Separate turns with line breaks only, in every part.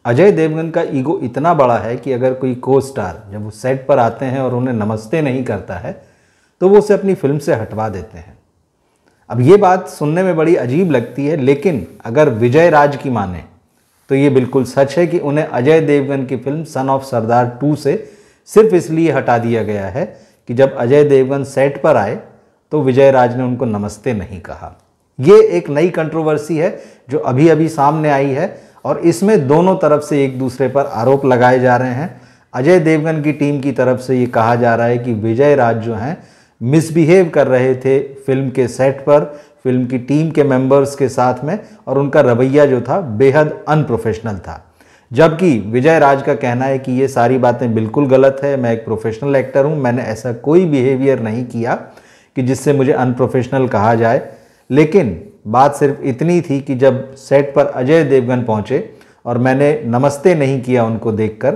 अजय देवगन का ईगो इतना बड़ा है कि अगर कोई को स्टार जब वो सेट पर आते हैं और उन्हें नमस्ते नहीं करता है तो वो उसे अपनी फिल्म से हटवा देते हैं। अब ये बात सुनने में बड़ी अजीब लगती है, लेकिन अगर विजय राज की माने तो ये बिल्कुल सच है कि उन्हें अजय देवगन की फिल्म सन ऑफ सरदार 2 से सिर्फ इसलिए हटा दिया गया है कि जब अजय देवगन सेट पर आए तो विजय राज ने उनको नमस्ते नहीं कहा। ये एक नई कंट्रोवर्सी है जो अभी अभी सामने आई है और इसमें दोनों तरफ से एक दूसरे पर आरोप लगाए जा रहे हैं। अजय देवगन की टीम की तरफ से ये कहा जा रहा है कि विजय राज जो हैं मिसबिहेव कर रहे थे फिल्म के सेट पर, फिल्म की टीम के मेंबर्स के साथ में, और उनका रवैया जो था बेहद अनप्रोफेशनल था। जबकि विजय राज का कहना है कि ये सारी बातें बिल्कुल गलत है, मैं एक प्रोफेशनल एक्टर हूँ, मैंने ऐसा कोई बिहेवियर नहीं किया कि जिससे मुझे अनप्रोफेशनल कहा जाए। लेकिन बात सिर्फ इतनी थी कि जब सेट पर अजय देवगन पहुंचे और मैंने नमस्ते नहीं किया उनको देखकर,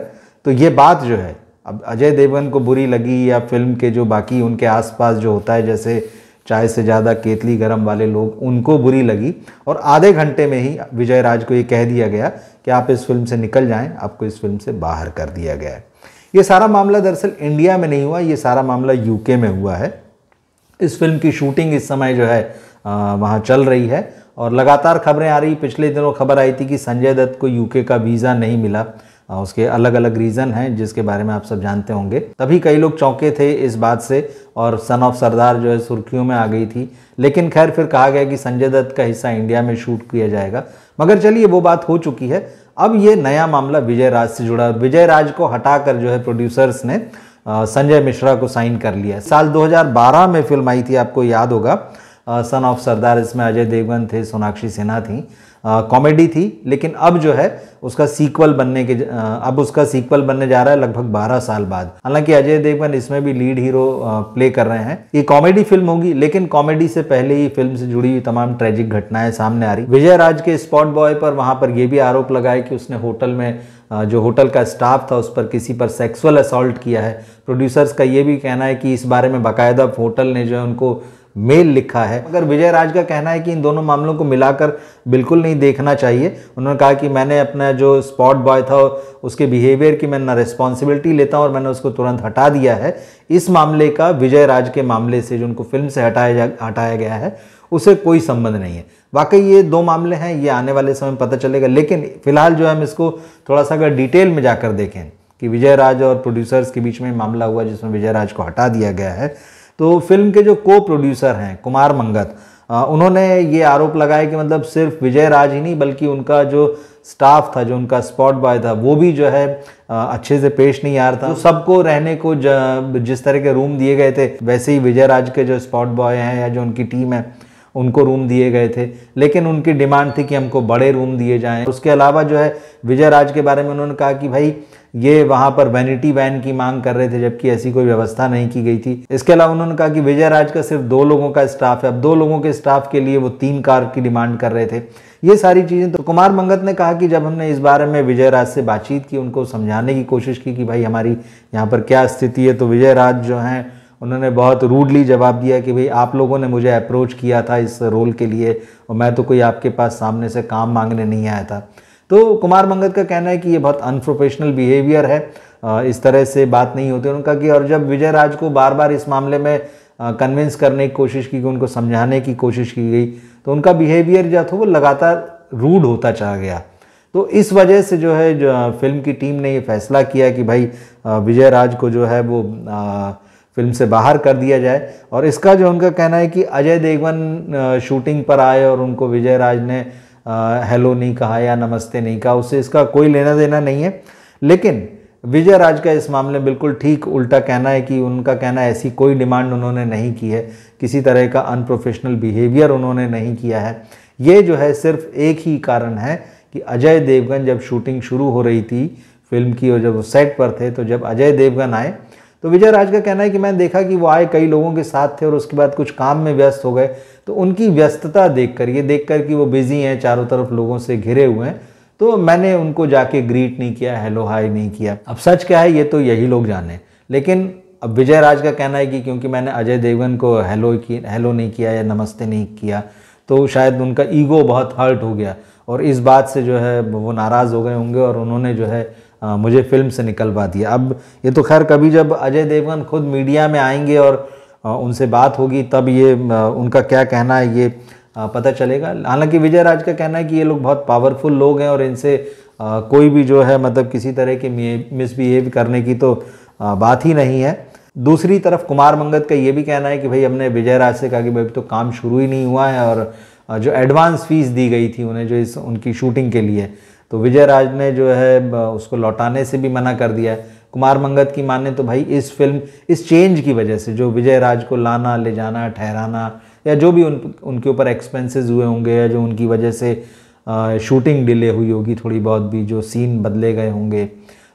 तो ये बात जो है अब अजय देवगन को बुरी लगी या फिल्म के जो बाकी उनके आसपास जो होता है जैसे चाय से ज़्यादा केतली गरम वाले लोग, उनको बुरी लगी और आधे घंटे में ही विजय राज को ये कह दिया गया कि आप इस फिल्म से निकल जाएं, आपको इस फिल्म से बाहर कर दिया गया है। ये सारा मामला दरअसल इंडिया में नहीं हुआ, ये सारा मामला यूके में हुआ है। इस फिल्म की शूटिंग इस समय जो है वहाँ चल रही है और लगातार खबरें आ रही। पिछले दिनों खबर आई थी कि संजय दत्त को यूके का वीज़ा नहीं मिला, उसके अलग अलग रीज़न हैं जिसके बारे में आप सब जानते होंगे। तभी कई लोग चौंके थे इस बात से और सन ऑफ सरदार जो है सुर्खियों में आ गई थी। लेकिन खैर फिर कहा गया कि संजय दत्त का हिस्सा इंडिया में शूट किया जाएगा। मगर चलिए वो बात हो चुकी है। अब ये नया मामला विजय राज से जुड़ा। विजय राज को हटाकर जो है प्रोड्यूसर्स ने संजय मिश्रा को साइन कर लिया। साल 2012 में फिल्म आई थी, आपको याद होगा, सन ऑफ सरदार। इसमें अजय देवगन थे, सोनाक्षी सिन्हा थी, कॉमेडी थी। लेकिन अब जो है उसका सीक्वल बनने जा रहा है लगभग 12 साल बाद। हालांकि अजय देवगन इसमें भी लीड हीरो प्ले कर रहे हैं। ये कॉमेडी फिल्म होगी, लेकिन कॉमेडी से पहले ही फिल्म से जुड़ी हुई तमाम ट्रेजिक घटनाएं सामने आ रही। विजय राज के स्पॉट बॉय पर वहां पर यह भी आरोप लगाया कि उसने होटल में जो होटल का स्टाफ था उस पर किसी पर सेक्सुअल असॉल्ट किया है। प्रोड्यूसर्स का ये भी कहना है कि इस बारे में बाकायदा होटल ने जो है उनको मेल लिखा है। मगर विजय राज का कहना है कि इन दोनों मामलों को मिलाकर बिल्कुल नहीं देखना चाहिए। उन्होंने कहा कि मैंने अपना जो स्पॉट बॉय था उसके बिहेवियर की मैं ना रिस्पॉन्सिबिलिटी लेता हूं और मैंने उसको तुरंत हटा दिया है। इस मामले का विजय राज के मामले से जो उनको फिल्म से हटाया गया है उसे कोई संबंध नहीं है। वाकई ये दो मामले हैं, ये आने वाले समय में पता चलेगा। लेकिन फिलहाल जो है हम इसको थोड़ा सा अगर डिटेल में जाकर देखें कि विजय राज और प्रोड्यूसर्स के बीच में मामला हुआ जिसमें विजय राज को हटा दिया गया है, तो फिल्म के जो को प्रोड्यूसर हैं कुमार मंगत, उन्होंने ये आरोप लगाया कि मतलब सिर्फ विजय राज ही नहीं बल्कि उनका जो स्टाफ था, जो उनका स्पॉट बॉय था, वो भी जो है अच्छे से पेश नहीं आ रहा था। तो सबको रहने को जिस तरह के रूम दिए गए थे वैसे ही विजय राज के जो स्पॉट बॉय हैं या जो उनकी टीम है उनको रूम दिए गए थे। लेकिन उनकी डिमांड थी कि हमको बड़े रूम दिए जाएं। उसके अलावा जो है विजय राज के बारे में उन्होंने कहा कि भाई ये वहाँ पर वैनिटी वैन की मांग कर रहे थे जबकि ऐसी कोई व्यवस्था नहीं की गई थी। इसके अलावा उन्होंने कहा कि विजय राज का सिर्फ 2 लोगों का स्टाफ है, अब 2 लोगों के स्टाफ के लिए वो 3 कार की डिमांड कर रहे थे। ये सारी चीज़ें। तो कुमार मंगत ने कहा कि जब हमने इस बारे में विजय राज से बातचीत की, उनको समझाने की कोशिश की कि भाई हमारी यहाँ पर क्या स्थिति है, तो विजय राज जो हैं उन्होंने बहुत रूडली जवाब दिया कि भाई आप लोगों ने मुझे अप्रोच किया था इस रोल के लिए और मैं तो कोई आपके पास सामने से काम मांगने नहीं आया था। तो कुमार मंगत का कहना है कि ये बहुत अनप्रोफेशनल बिहेवियर है, इस तरह से बात नहीं होती। उनका कि और जब विजय राज को बार बार इस मामले में कन्विंस करने की कोशिश की गई, उनको समझाने की कोशिश की गई, तो उनका बिहेवियर जो था वो लगातार रूड होता चला गया। तो इस वजह से जो है जो फिल्म की टीम ने ये फैसला किया कि भाई विजय राज को जो है वो फिल्म से बाहर कर दिया जाए। और इसका जो उनका कहना है कि अजय देवगन शूटिंग पर आए और उनको विजय राज ने हेलो नहीं कहा या नमस्ते नहीं कहा, उससे इसका कोई लेना देना नहीं है। लेकिन विजय राज का इस मामले में बिल्कुल ठीक उल्टा कहना है कि उनका कहना है ऐसी कोई डिमांड उन्होंने नहीं की है, किसी तरह का अनप्रोफेशनल बिहेवियर उन्होंने नहीं किया है। ये जो है सिर्फ एक ही कारण है कि अजय देवगन जब शूटिंग शुरू हो रही थी फिल्म की और जब वो सेट पर थे, तो जब अजय देवगन आए तो विजय राज का कहना है कि मैंने देखा कि वो आए कई लोगों के साथ थे और उसके बाद कुछ काम में व्यस्त हो गए, तो उनकी व्यस्तता देखकर, ये देखकर कि वो बिजी हैं, चारों तरफ लोगों से घिरे हुए हैं, तो मैंने उनको जाके ग्रीट नहीं किया, हेलो हाय नहीं किया। अब सच क्या है ये तो यही लोग जाने। लेकिन अब विजय राज का कहना है कि क्योंकि मैंने अजय देवगन को हेलो नहीं किया या नमस्ते नहीं किया तो शायद उनका ईगो बहुत हर्ट हो गया और इस बात से जो है वो नाराज़ हो गए होंगे और उन्होंने जो है मुझे फिल्म से निकलवा दिया। अब ये तो खैर कभी जब अजय देवगन खुद मीडिया में आएंगे और उनसे बात होगी तब ये उनका क्या कहना है ये पता चलेगा। हालांकि विजय राज का कहना है कि ये लोग बहुत पावरफुल लोग हैं और इनसे कोई भी जो है मतलब किसी तरह की मिसबिहेव करने की तो बात ही नहीं है। दूसरी तरफ कुमार मंगत का ये भी कहना है कि भाई हमने विजय राज से कहा कि भाई तो काम शुरू ही नहीं हुआ है और जो एडवांस फीस दी गई थी उन्हें जो उनकी शूटिंग के लिए, तो विजय राज ने जो है उसको लौटाने से भी मना कर दिया है। कुमार मंगत की माने तो भाई इस फिल्म इस चेंज की वजह से जो विजय राज को लाना ले जाना ठहराना या जो भी उनके ऊपर एक्सपेंसेस हुए होंगे या जो उनकी वजह से शूटिंग डिले हुई होगी, थोड़ी बहुत भी जो सीन बदले गए होंगे,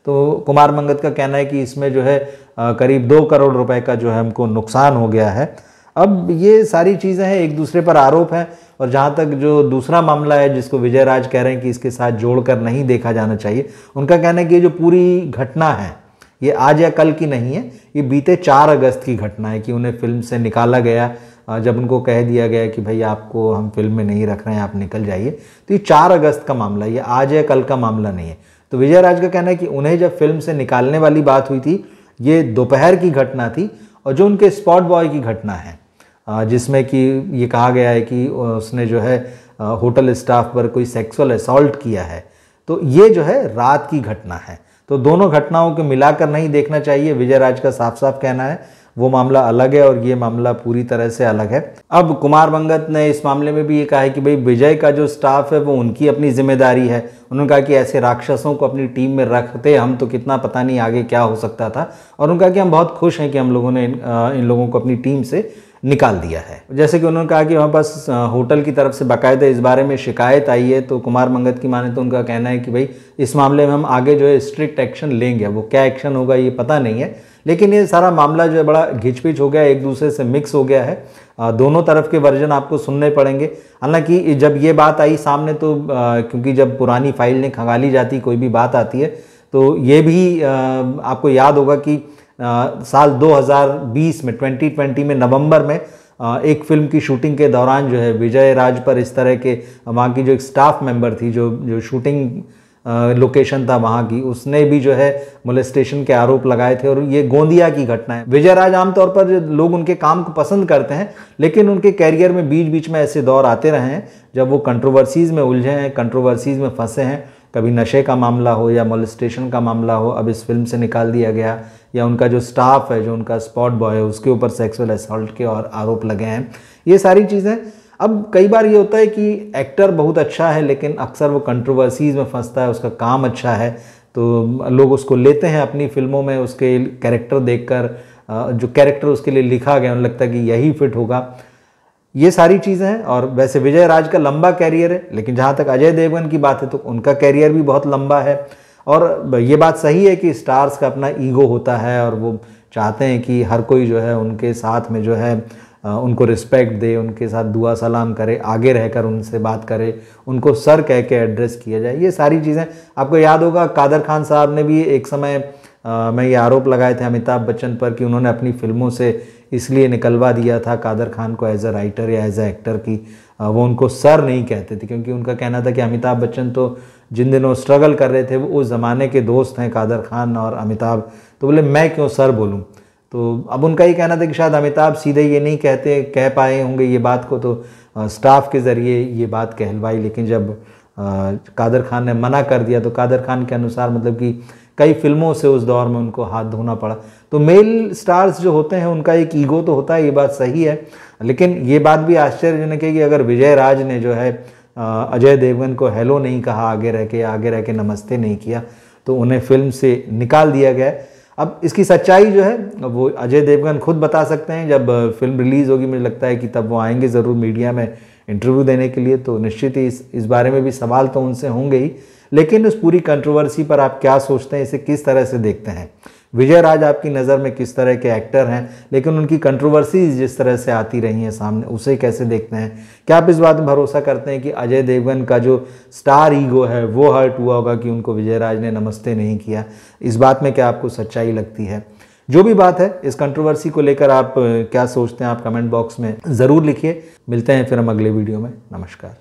तो कुमार मंगत का कहना है कि इसमें जो है करीब 2 करोड़ रुपए का जो है हमको नुकसान हो गया है। अब ये सारी चीज़ें हैं, एक दूसरे पर आरोप हैं। और जहाँ तक जो दूसरा मामला है जिसको विजय राज कह रहे हैं कि इसके साथ जोड़कर नहीं देखा जाना चाहिए, उनका कहना है कि ये जो पूरी घटना है ये आज या कल की नहीं है, ये बीते 4 अगस्त की घटना है कि उन्हें फिल्म से निकाला गया जब उनको कह दिया गया कि भाई आपको हम फिल्म में नहीं रख रहे हैं, आप निकल जाइए। तो ये 4 अगस्त का मामला है, ये आज या कल का मामला नहीं है। तो विजय राज का कहना है कि उन्हें जब फिल्म से निकालने वाली बात हुई थी ये दोपहर की घटना थी और जो उनके स्पॉट बॉय की घटना है जिसमें कि ये कहा गया है कि उसने जो है होटल स्टाफ पर कोई सेक्सुअल असॉल्ट किया है, तो ये जो है रात की घटना है। तो दोनों घटनाओं को मिलाकर नहीं देखना चाहिए, विजय राज का साफ साफ कहना है। वो मामला अलग है और ये मामला पूरी तरह से अलग है। अब कुमार मंगत ने इस मामले में भी ये कहा है कि भाई विजय का जो स्टाफ है वो उनकी अपनी जिम्मेदारी है। उन्होंने कहा कि ऐसे राक्षसों को अपनी टीम में रखते हम तो कितना पता नहीं आगे क्या हो सकता था, और उन्होंने कहा कि हम बहुत खुश हैं कि हम लोगों ने इन लोगों को अपनी टीम से निकाल दिया है। जैसे कि उन्होंने कहा कि हमारे पास होटल की तरफ से बाकायदा इस बारे में शिकायत आई है, तो कुमार मंगत की माने तो उनका कहना है कि भाई इस मामले में हम आगे जो है स्ट्रिक्ट एक्शन लेंगे। वो क्या एक्शन होगा ये पता नहीं है, लेकिन ये सारा मामला जो है बड़ा घिचपिच हो गया, एक दूसरे से मिक्स हो गया है। दोनों तरफ के वर्जन आपको सुनने पड़ेंगे। हालांकि जब ये बात आई सामने तो क्योंकि जब पुरानी फाइल नहीं खंगाली जाती कोई भी बात आती है, तो ये भी आपको याद होगा कि साल 2020 में 2020 में नवंबर में एक फिल्म की शूटिंग के दौरान जो है विजय राज पर इस तरह के वहाँ की जो एक स्टाफ मेंबर थी जो शूटिंग लोकेशन था वहाँ की, उसने भी जो है मोलेस्टेशन के आरोप लगाए थे। और ये गोंदिया की घटना है। विजय राज आमतौर पर लोग उनके काम को पसंद करते हैं, लेकिन उनके कैरियर में बीच बीच में ऐसे दौर आते रहे हैं जब वो कंट्रोवर्सीज़ में उलझे हैं, कंट्रोवर्सीज़ में फंसे हैं। कभी नशे का मामला हो या मोलेस्टेशन का मामला हो, अब इस फिल्म से निकाल दिया गया, या उनका जो स्टाफ है जो उनका स्पॉट बॉय है उसके ऊपर सेक्सुअल असॉल्ट के और आरोप लगे हैं। ये सारी चीज़ें, अब कई बार ये होता है कि एक्टर बहुत अच्छा है लेकिन अक्सर वो कंट्रोवर्सीज़ में फंसता है, उसका काम अच्छा है तो लोग उसको लेते हैं अपनी फिल्मों में, उसके कैरेक्टर देखकर जो कैरेक्टर उसके लिए लिखा गया उन्हें लगता है कि यही फिट होगा। ये सारी चीज़ें हैं। और वैसे विजय राज का लंबा कैरियर है, लेकिन जहाँ तक अजय देवगन की बात है तो उनका कैरियर भी बहुत लंबा है। और ये बात सही है कि स्टार्स का अपना ईगो होता है और वो चाहते हैं कि हर कोई जो है उनके साथ में जो है उनको रिस्पेक्ट दे, उनके साथ दुआ सलाम करे, आगे रहकर उनसे बात करे, उनको सर कह के एड्रेस किया जाए। ये सारी चीज़ें आपको याद होगा कादर खान साहब ने भी एक समय में ये आरोप लगाए थे अमिताभ बच्चन पर कि उन्होंने अपनी फिल्मों से इसलिए निकलवा दिया था कादर खान को एज अ राइटर या एज अ एक्टर की वो उनको सर नहीं कहते थे, क्योंकि उनका कहना था कि अमिताभ बच्चन तो जिन दिनों स्ट्रगल कर रहे थे वो उस ज़माने के दोस्त हैं कादर खान और अमिताभ, तो बोले मैं क्यों सर बोलूँ। तो अब उनका ये कहना था कि शायद अमिताभ सीधे ये नहीं कह पाए होंगे ये बात को, तो स्टाफ के ज़रिए ये बात कहलवाई। लेकिन जब कादर खान ने मना कर दिया तो कादर खान के अनुसार मतलब कि कई फिल्मों से उस दौर में उनको हाथ धोना पड़ा। तो मेल स्टार्स जो होते हैं उनका एक ईगो तो होता है, ये बात सही है। लेकिन ये बात भी आश्चर्यजनक है कि अगर विजय राज ने जो है अजय देवगन को हेलो नहीं कहा, आगे रह के नमस्ते नहीं किया, तो उन्हें फिल्म से निकाल दिया गया। अब इसकी सच्चाई जो है वो अजय देवगन खुद बता सकते हैं। जब फिल्म रिलीज़ होगी मुझे लगता है कि तब वो आएंगे ज़रूर मीडिया में इंटरव्यू देने के लिए, तो निश्चित ही इस बारे में भी सवाल तो उनसे होंगे ही। लेकिन उस पूरी कंट्रोवर्सी पर आप क्या सोचते हैं, इसे किस तरह से देखते हैं? विजय राज आपकी नज़र में किस तरह के एक्टर हैं, लेकिन उनकी कंट्रोवर्सीज जिस तरह से आती रही हैं सामने, उसे कैसे देखते हैं? क्या आप इस बात में भरोसा करते हैं कि अजय देवगन का जो स्टार ईगो है वो हर्ट हुआ होगा कि उनको विजय राज ने नमस्ते नहीं किया? इस बात में क्या आपको सच्चाई लगती है? जो भी बात है, इस कंट्रोवर्सी को लेकर आप क्या सोचते हैं, आप कमेंट बॉक्स में ज़रूर लिखिए। मिलते हैं फिर हम अगले वीडियो में। नमस्कार।